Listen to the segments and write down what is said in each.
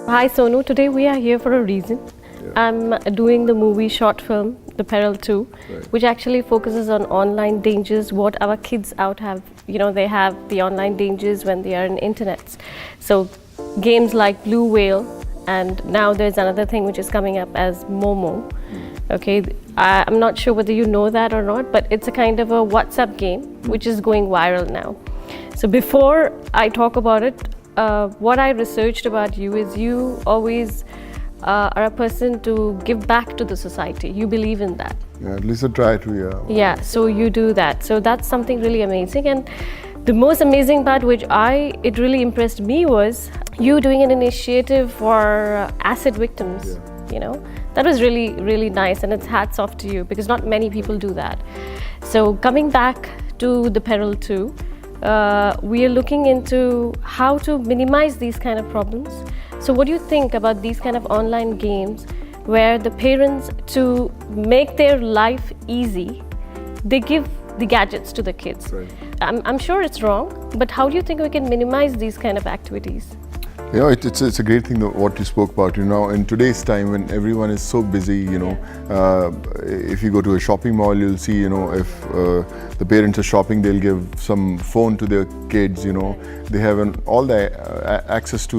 Hi Sonu, today we are here for a reason. I'm doing the movie short film, The Peril 2, which actually focuses on online dangers, what our kids out have. They have the online dangers when they are in internets. So games like Blue Whale, and now there's another thing which is coming up as Momo. Okay, I'm not sure whether you know that or not, but it's a kind of a WhatsApp game which is going viral now. So before I talk about it, what I researched about you is you always are a person to give back to the society. You believe in that. Yeah, at least I try to, yeah. Yeah, so you do that. So that's something really amazing. And the most amazing part which it really impressed me was you doing an initiative for acid victims, That was really, really nice, and it's hats off to you because not many people do that. So coming back to the Peril 2, we are looking into how to minimize these kind of problems. So what do you think about these kind of online games where the parents, to make their life easy, they give the gadgets to the kids? Right. I'm sure it's wrong, but how do you think we can minimize these kind of activities? It's a great thing what you spoke about. In today's time when everyone is so busy, if you go to a shopping mall, you'll see, if the parents are shopping, they'll give some phone to their kids. They have all the access to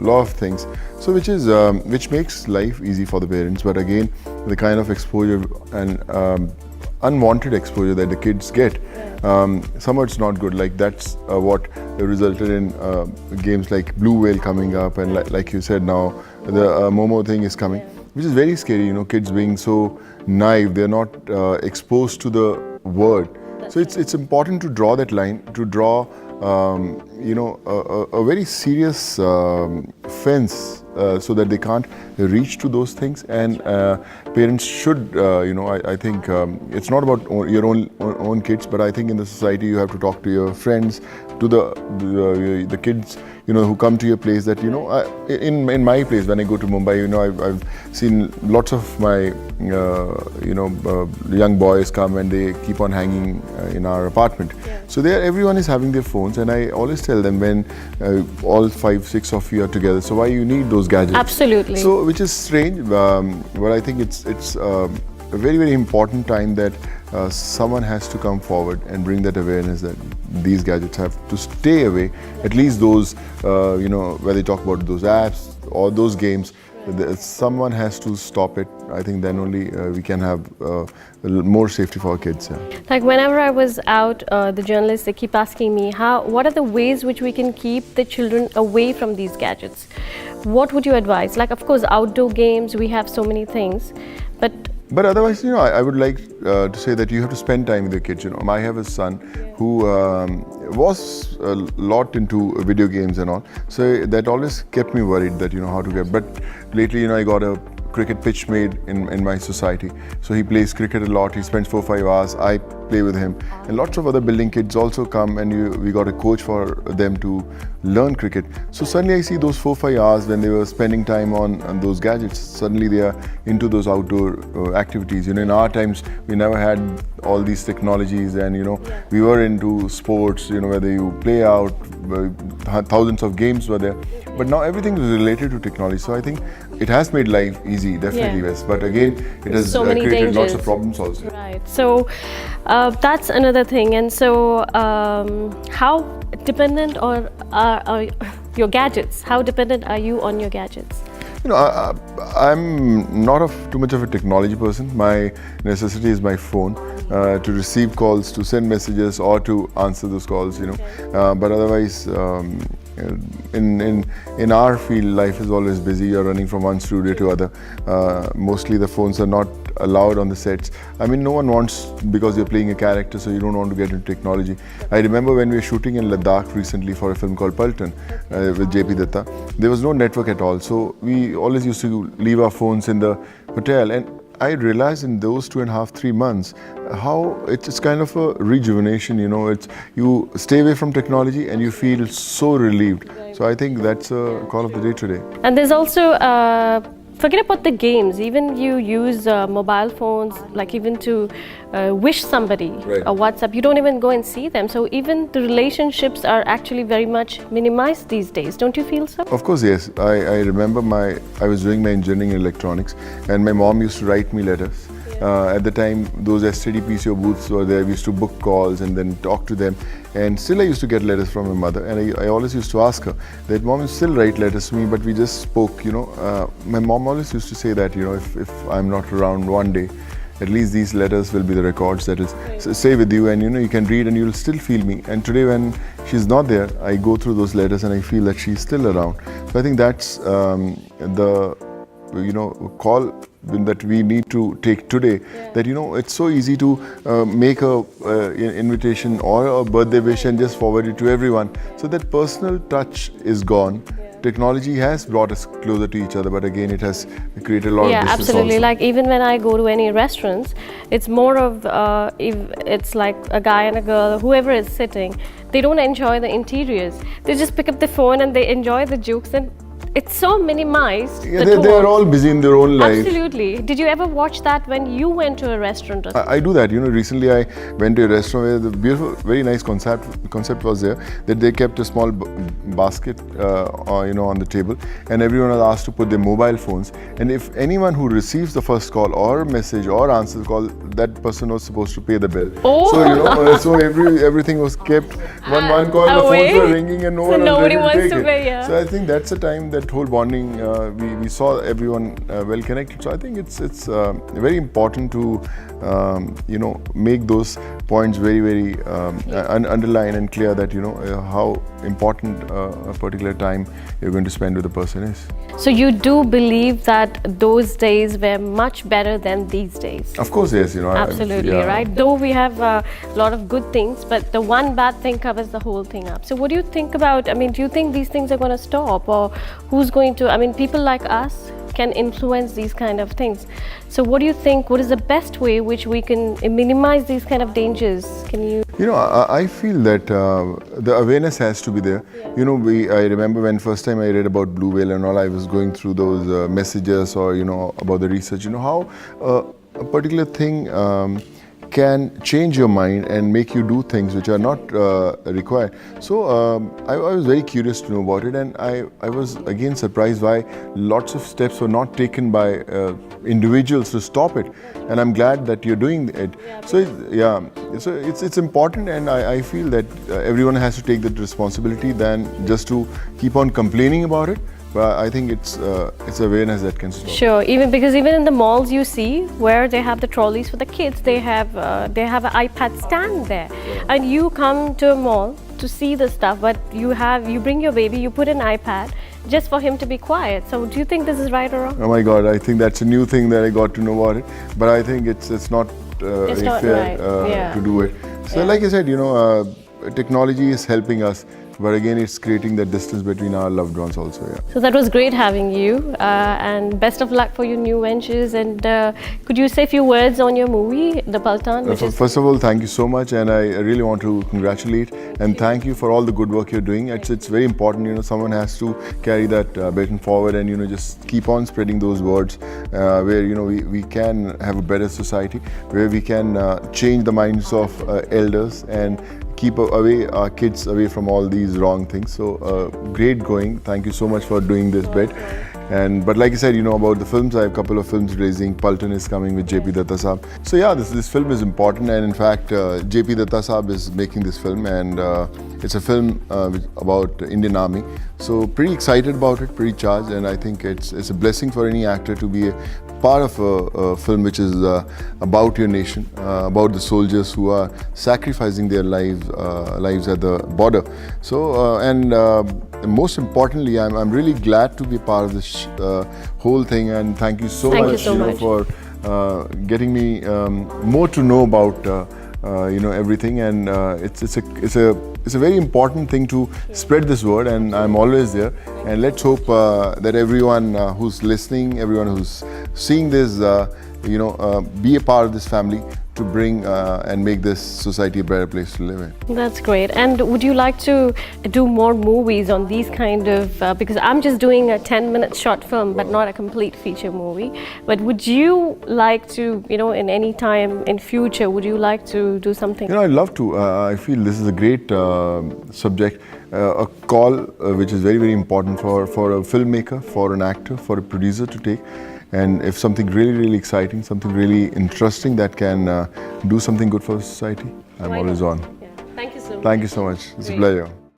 lot of things. So which makes life easy for the parents. But again, the kind of exposure and unwanted exposure that the kids get, somehow it's not good. Like that's what resulted in games like Blue Whale coming up, and like you said, now the Momo thing is coming, which is very scary. Kids being so naive, they're not exposed to the word. So it's important to draw that line, to draw a very serious fence so that they can't reach to those things. And parents should, I think it's not about your own kids, but I think in the society you have to talk to your friends, to the kids, who come to your place. That in my place, when I go to Mumbai, I've seen lots of my young boys come and they keep on hanging in our apartment. So everyone is having their phones, and I always tell them, when all 5-6 of you are together, so why you need those gadgets? Absolutely. So which is strange, but I think it's a very, very important time that someone has to come forward and bring that awareness that these gadgets have to stay away. At least those, where they talk about those apps or those games, someone has to stop it. I think then only we can have more safety for our kids. Yeah. Like whenever I was out, the journalists, they keep asking me, what are the ways which we can keep the children away from these gadgets? What would you advise? Like, of course, outdoor games, we have so many things, but otherwise, I would like to say that you have to spend time with your kids. I have a son who was a lot into video games and all. So that always kept me worried that, how to get. But lately, I got a cricket pitch made in my society. So he plays cricket a lot. He spends 4-5 hours. I play with him. And lots of other building kids also come, and we got a coach for them to learn cricket. So suddenly I see those 4-5 hours when they were spending time on those gadgets. Suddenly they are into those outdoor activities. In our times, we never had all these technologies, and we were into sports, whether you play out, thousands of games were there. But now everything is related to technology. So I think it has made life easy, definitely, yes. But again, it has created dangers. Lots of problems also. Right. So that's another thing. And so how dependent are your gadgets? How dependent are you on your gadgets? I'm not too much of a technology person. My necessity is my phone, to receive calls, to send messages, or to answer those calls. But otherwise, in our field, life is always busy. You're running from one studio to other. Mostly the phones are not allowed on the sets. I mean, no one wants, because you're playing a character, so you don't want to get into technology. I remember when we were shooting in Ladakh recently for a film called Peril with JP Datta, there was no network at all. So we always used to leave our phones in the hotel, and I realized in those 2.5-3 months how it's kind of a rejuvenation. You stay away from technology and you feel so relieved. So I think that's a call of the day today. And there's also forget about the games. Even you use mobile phones, like even to wish somebody a WhatsApp, you don't even go and see them. So even the relationships are actually very much minimized these days. Don't you feel so? Of course, yes. I remember I was doing my engineering in electronics, and my mom used to write me letters. At the time, those STD PCO booths were there. We used to book calls and then talk to them. And still I used to get letters from my mother. And I always used to ask her that, Mom, you still write letters to me, but we just spoke, My mom always used to say that, if I'm not around one day, at least these letters will be the records that will stay with you, and you can read and you'll still feel me. And today when she's not there, I go through those letters and I feel that she's still around. So I think that's the call that we need to take today, that it's so easy to make a invitation or a birthday wish and just forward it to everyone. So that personal touch is gone. Technology has brought us closer to each other, but again it has created a lot of distance. Yeah, absolutely. Also. Like even when I go to any restaurants, it's more of if it's like a guy and a girl, whoever is sitting, they don't enjoy the interiors. They just pick up the phone and they enjoy the jokes, and it's so minimized. Yeah, they're all busy in their own life. Absolutely. Did you ever watch that when you went to a restaurant? I do that. Recently I went to a restaurant where the beautiful, very nice concept was there, that they kept a small basket, on the table, and everyone was asked to put their mobile phones. And if anyone who receives the first call or message or answers the call, that person was supposed to pay the bill. Oh. So everything was kept one call. The phones were ringing and nobody wants to pay. Yeah. So I think that's the time that whole bonding, we saw everyone well connected. So I think it's very important to make those points very, very underline and clear that how important a particular time you're going to spend with the person is. So you do believe that those days were much better than these days? Of course, yes. Absolutely, right? Though we have a lot of good things, but the one bad thing covers the whole thing up. So what do you think about, do you think these things are going to stop, or who's going to, people like us can influence these kind of things. So what do you think, what is the best way which we can minimize these kind of dangers? Can you? I feel that the awareness has to be there. I remember when first time I read about blue whale and all, I was going through those messages or, about the research, how a particular thing can change your mind and make you do things which are not required. So I was very curious to know about it, and I was again surprised why lots of steps were not taken by individuals to stop it. And I'm glad that you're doing it. So it's important, and I feel that everyone has to take that responsibility than just to keep on complaining about it. But I think it's awareness that can stop. Sure, even in the malls you see where they have the trolleys for the kids, they have an iPad stand there, and you come to a mall to see the stuff, but you bring your baby, you put an iPad just for him to be quiet. So do you think this is right or wrong? Oh my God, I think that's a new thing that I got to know about it. But I think it's not fair right. to do it. So like I said, technology is helping us. But again, it's creating that distance between our loved ones also, So that was great having you, and best of luck for your new ventures. And could you say a few words on your movie, The Paltan? First of all, thank you so much, and I really want to congratulate and thank you for all the good work you're doing. It's very important, someone has to carry that baton forward and, just keep on spreading those words where, we can have a better society, where we can change the minds of elders and keep away our kids away from all these wrong things. So great going. Thank you so much for doing this bit. But like I said, about the films, I have a couple of films releasing. Paltan is coming with JP Datta Saab. So this film is important, and in fact JP Datta Saab is making this film, and it's a film about Indian Army. So pretty excited about it, pretty charged, and I think it's a blessing for any actor to be a part of a film which is about your nation, about the soldiers who are sacrificing their lives at the border. So and most importantly, I'm really glad to be part of this whole thing, and thank you so much, for getting me more to know about everything, and it's a very important thing to spread this word, and I'm always there. And let's hope that everyone who's listening, everyone who's seeing this, be a part of this family, to bring and make this society a better place to live in. That's great. And would you like to do more movies on these kind of, because I'm just doing a 10-minute short film, but not a complete feature movie. But would you like to, in any time in future, would you like to do something? I'd love to. I feel this is a great subject, a call which is very, very important for a filmmaker, for an actor, for a producer to take. And if something really, really exciting, something really interesting that can do something good for society, I'm always on. Yeah. Thank you so much. Thank you so much. It's a pleasure.